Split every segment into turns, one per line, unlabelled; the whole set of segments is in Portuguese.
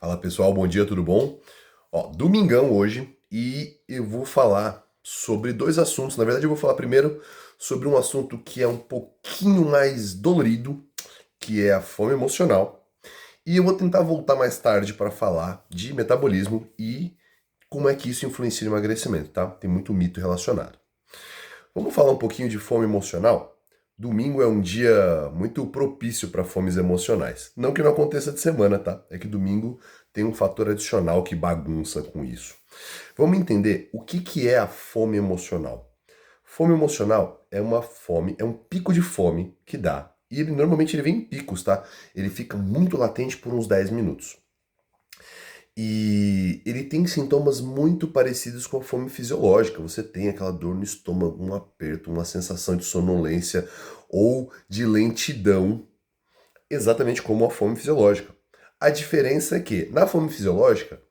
Fala pessoal, bom dia, tudo bom? Domingão hoje e eu vou falar sobre dois assuntos. Na verdade, eu vou falar primeiro sobre um assunto que é um pouquinho mais dolorido, que é a fome emocional. E eu vou tentar voltar mais tarde para falar de metabolismo e como é que isso influencia no emagrecimento, tá? Tem muito mito relacionado. Vamos falar um pouquinho de fome emocional? Domingo é um dia muito propício para fomes emocionais. Não que não aconteça de semana, tá? É que domingo tem um fator adicional que bagunça com isso. Vamos entender o que é a fome emocional. Fome emocional é uma fome, é um pico de fome que dá. E normalmente ele vem em picos, tá? Ele fica muito latente por uns 10 minutos. E ele tem sintomas muito parecidos com a fome fisiológica. Você tem aquela dor no estômago, um aperto, uma sensação de sonolência ou de lentidão, exatamente como a fome fisiológica. A diferença é que, na fome fisiológica,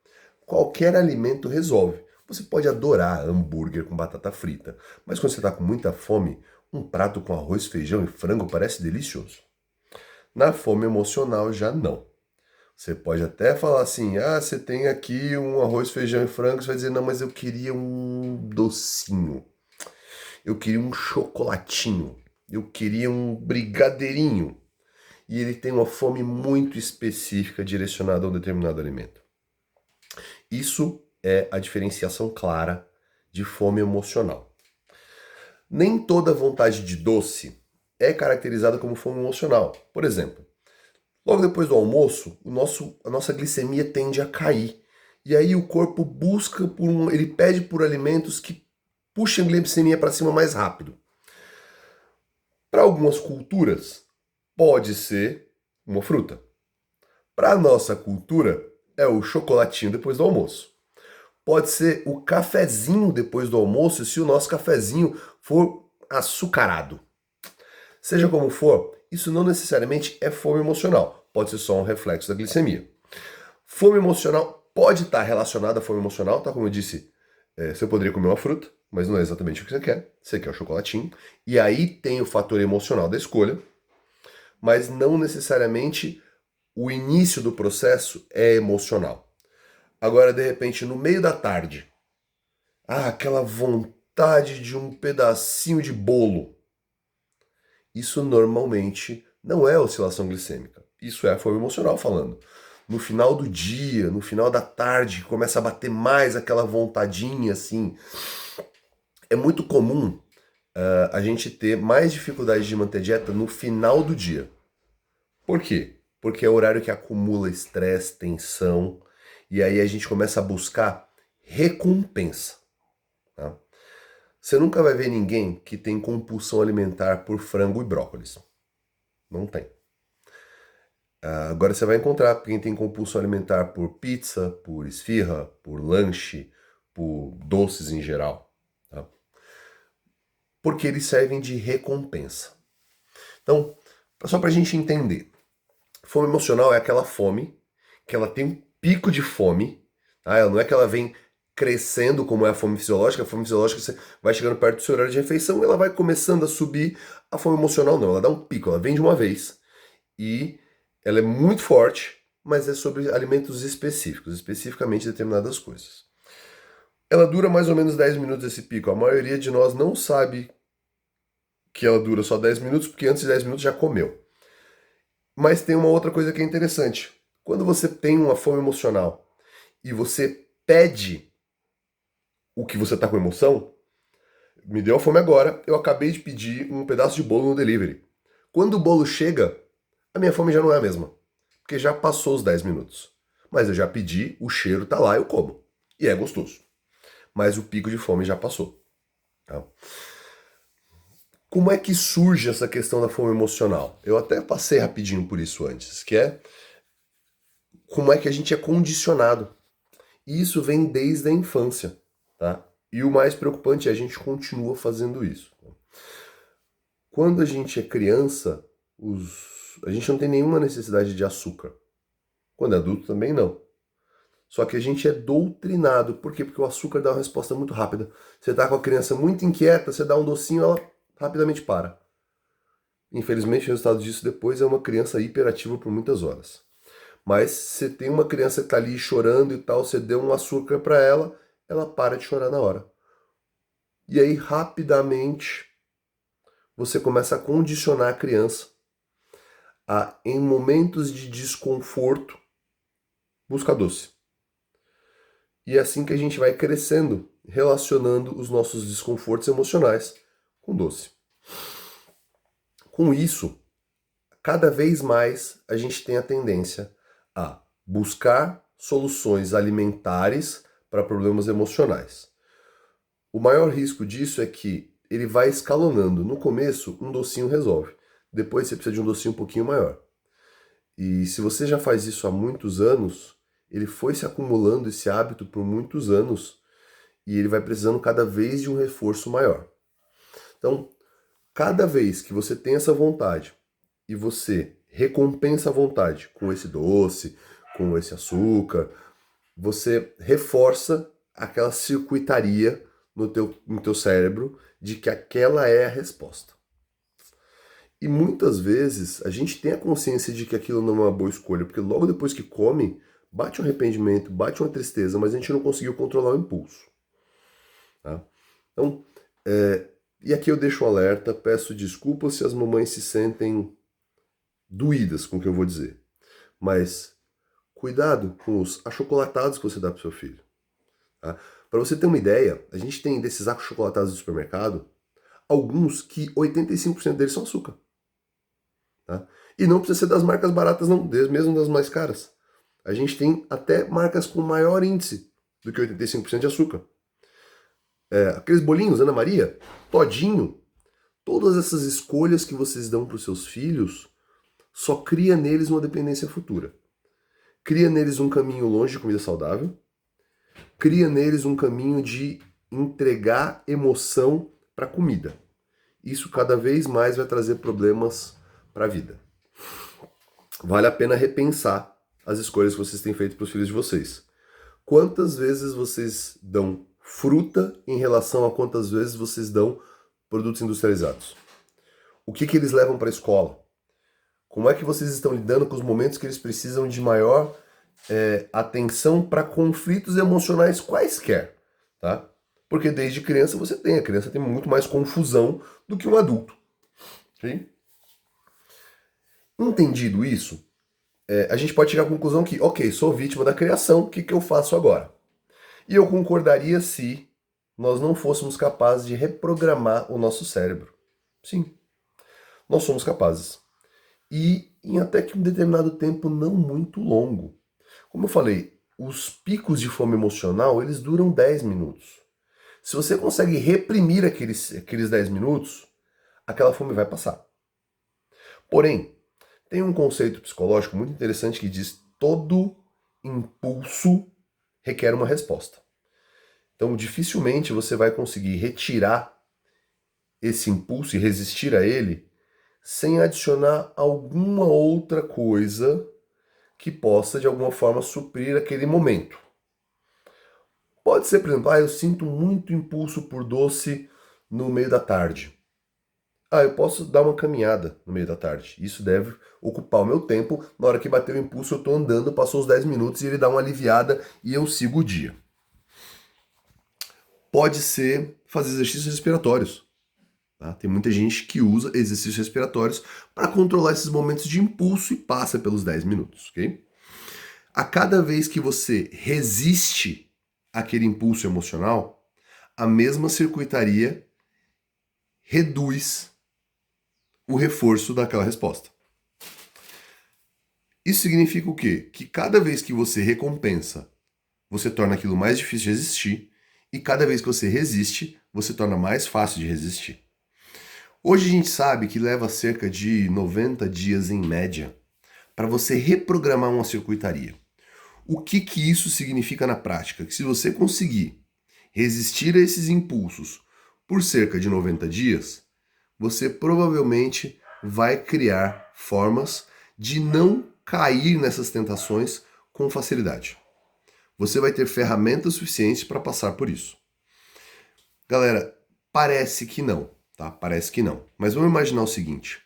qualquer alimento resolve. Você pode adorar hambúrguer com batata frita, mas quando você está com muita fome, um prato com arroz, feijão e frango parece delicioso. Na fome emocional, já não. Você pode até falar assim: você tem aqui um arroz, feijão e frango. Você vai dizer: não, mas eu queria um docinho. Eu queria um chocolatinho. Eu queria um brigadeirinho. E ele tem uma fome muito específica direcionada a um determinado alimento. Isso é a diferenciação clara de fome emocional. Nem toda vontade de doce é caracterizada como fome emocional. Por exemplo, logo depois do almoço, a nossa glicemia tende a cair. E aí o corpo busca ele pede por alimentos que puxem a glicemia para cima mais rápido. Para algumas culturas, pode ser uma fruta. Para a nossa cultura, é o chocolatinho depois do almoço. Pode ser o cafezinho depois do almoço, se o nosso cafezinho for açucarado. Seja como for, isso não necessariamente é fome emocional. Pode ser só um reflexo da glicemia. Fome emocional pode estar relacionada à fome emocional, tá? Como eu disse, você poderia comer uma fruta, mas não é exatamente o que você quer. Você quer o chocolatinho. E aí tem o fator emocional da escolha, mas não necessariamente o início do processo é emocional. Agora, de repente, no meio da tarde, aquela vontade de um pedacinho de bolo. Isso normalmente não é oscilação glicêmica. Isso é a fome emocional falando. No final do dia, no final da tarde, começa a bater mais aquela vontadinha assim. É muito comum a gente ter mais dificuldade de manter dieta no final do dia. Por quê? Porque é o horário que acumula estresse, tensão, e aí a gente começa a buscar recompensa. Tá? Você nunca vai ver ninguém que tem compulsão alimentar por frango e brócolis. Não tem. Agora você vai encontrar quem tem compulsão alimentar por pizza, por esfirra, por lanche, por doces em geral. Tá? Porque eles servem de recompensa. Então, só para a gente entender. Fome emocional é aquela fome que ela tem um pico de fome. Tá? Ela não é que ela vem crescendo como é a fome fisiológica. A fome fisiológica você vai chegando perto do seu horário de refeição e ela vai começando a subir. A fome emocional não, ela dá um pico, ela vem de uma vez. E ela é muito forte, mas é sobre alimentos específicos, especificamente determinadas coisas. Ela dura mais ou menos 10 minutos esse pico. A maioria de nós não sabe que ela dura só 10 minutos, porque antes de 10 minutos já comeu. Mas tem uma outra coisa que é interessante. Quando você tem uma fome emocional e você pede o que você está com emoção, me deu fome agora, eu acabei de pedir um pedaço de bolo no delivery. Quando o bolo chega, a minha fome já não é a mesma, porque já passou os 10 minutos. Mas eu já pedi, o cheiro tá lá, eu como. E é gostoso. Mas o pico de fome já passou. Tá? Como é que surge essa questão da fome emocional? Eu até passei rapidinho por isso antes, que é como é que a gente é condicionado. E isso vem desde a infância, tá? E o mais preocupante é a gente continua fazendo isso. Quando a gente é criança, a gente não tem nenhuma necessidade de açúcar. Quando é adulto também não. Só que a gente é doutrinado. Por quê? Porque o açúcar dá uma resposta muito rápida. Você tá com a criança muito inquieta, você dá um docinho, ela rapidamente para. Infelizmente, o resultado disso depois é uma criança hiperativa por muitas horas. Mas você tem uma criança que está ali chorando e tal, você deu um açúcar para ela, ela para de chorar na hora. E aí, rapidamente, você começa a condicionar a criança a, em momentos de desconforto, buscar doce. E é assim que a gente vai crescendo, relacionando os nossos desconfortos emocionais com doce. Com isso, cada vez mais a gente tem a tendência a buscar soluções alimentares para problemas emocionais. O maior risco disso é que ele vai escalonando. No começo, um docinho resolve. Depois você precisa de um docinho um pouquinho maior. E se você já faz isso há muitos anos, ele foi se acumulando esse hábito por muitos anos e ele vai precisando cada vez de um reforço maior. Então, cada vez que você tem essa vontade e você recompensa a vontade com esse doce, com esse açúcar, você reforça aquela circuitaria no teu cérebro de que aquela é a resposta. E muitas vezes a gente tem a consciência de que aquilo não é uma boa escolha, porque logo depois que come, bate um arrependimento, bate uma tristeza, mas a gente não conseguiu controlar o impulso. Tá? Então, e aqui eu deixo um alerta, peço desculpas se as mamães se sentem doídas com o que eu vou dizer. Mas cuidado com os achocolatados que você dá para o seu filho. Tá? Para você ter uma ideia, a gente tem desses achocolatados do supermercado, alguns que 85% deles são açúcar. Tá? E não precisa ser das marcas baratas, não, mesmo das mais caras. A gente tem até marcas com maior índice do que 85% de açúcar. Aqueles bolinhos, Ana Maria, todinho, todas essas escolhas que vocês dão para os seus filhos só cria neles uma dependência futura. Cria neles um caminho longe de comida saudável, cria neles um caminho de entregar emoção para comida. Isso cada vez mais vai trazer problemas para a vida. Vale a pena repensar as escolhas que vocês têm feito para os filhos de vocês. Quantas vezes vocês dão fruta em relação a quantas vezes vocês dão produtos industrializados? O que eles levam para a escola? Como é que vocês estão lidando com os momentos que eles precisam de maior atenção para conflitos emocionais quaisquer, tá? Porque desde criança a criança tem muito mais confusão do que um adulto. Sim? Entendido isso, a gente pode chegar à conclusão que, ok, sou vítima da criação, o que eu faço agora? E eu concordaria se nós não fôssemos capazes de reprogramar o nosso cérebro. Sim, nós somos capazes. E em até que um determinado tempo não muito longo. Como eu falei, os picos de fome emocional, eles duram 10 minutos. Se você consegue reprimir aqueles 10 minutos, aquela fome vai passar. Porém, tem um conceito psicológico muito interessante que diz que todo impulso requer uma resposta. Então, dificilmente você vai conseguir retirar esse impulso e resistir a ele sem adicionar alguma outra coisa que possa, de alguma forma, suprir aquele momento. Pode ser, por exemplo, eu sinto muito impulso por doce no meio da tarde. Eu posso dar uma caminhada no meio da tarde. Isso deve ocupar o meu tempo. Na hora que bater o impulso, eu estou andando, passou os 10 minutos e ele dá uma aliviada e eu sigo o dia. Pode ser fazer exercícios respiratórios. Tá? Tem muita gente que usa exercícios respiratórios para controlar esses momentos de impulso e passa pelos 10 minutos, ok? A cada vez que você resiste àquele impulso emocional, a mesma circuitaria reduz o reforço daquela resposta. Isso significa o quê? Que cada vez que você recompensa, você torna aquilo mais difícil de resistir, e cada vez que você resiste, você torna mais fácil de resistir. Hoje a gente sabe que leva cerca de 90 dias em média para você reprogramar uma circuitaria. O que isso significa na prática? Que se você conseguir resistir a esses impulsos por cerca de 90 dias, você provavelmente vai criar formas de não cair nessas tentações com facilidade. Você vai ter ferramentas suficientes para passar por isso. Galera, parece que não, tá? Parece que não. Mas vamos imaginar o seguinte.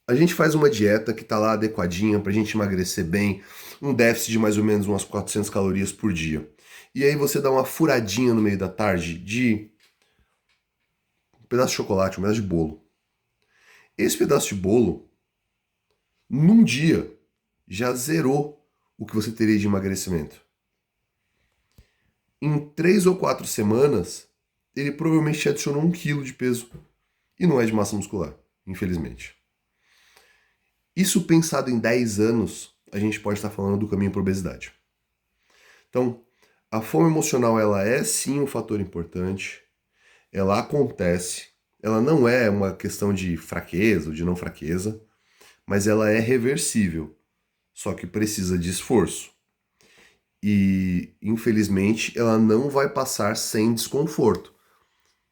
A gente faz uma dieta que tá lá adequadinha pra gente emagrecer bem, um déficit de mais ou menos umas 400 calorias por dia. E aí você dá uma furadinha no meio da tarde de um pedaço de chocolate, um pedaço de bolo. Esse pedaço de bolo, num dia, já zerou o que você teria de emagrecimento. Em 3 ou 4 semanas, ele provavelmente te adicionou 1 quilo de peso. E não é de massa muscular, infelizmente. Isso pensado em 10 anos, a gente pode estar falando do caminho para a obesidade. Então, a fome emocional, ela é sim um fator importante. Ela acontece. Ela não é uma questão de fraqueza ou de não fraqueza, mas ela é reversível. Só que precisa de esforço. E, infelizmente, ela não vai passar sem desconforto.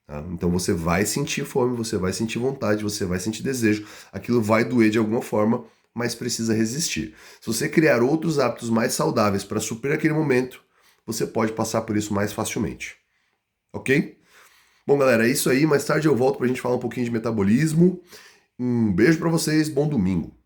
Tá? Então você vai sentir fome, você vai sentir vontade, você vai sentir desejo, aquilo vai doer de alguma forma, mas precisa resistir. Se você criar outros hábitos mais saudáveis para suprir aquele momento, você pode passar por isso mais facilmente. Ok? Bom, galera, é isso aí. Mais tarde eu volto para a gente falar um pouquinho de metabolismo. Um beijo para vocês, bom domingo.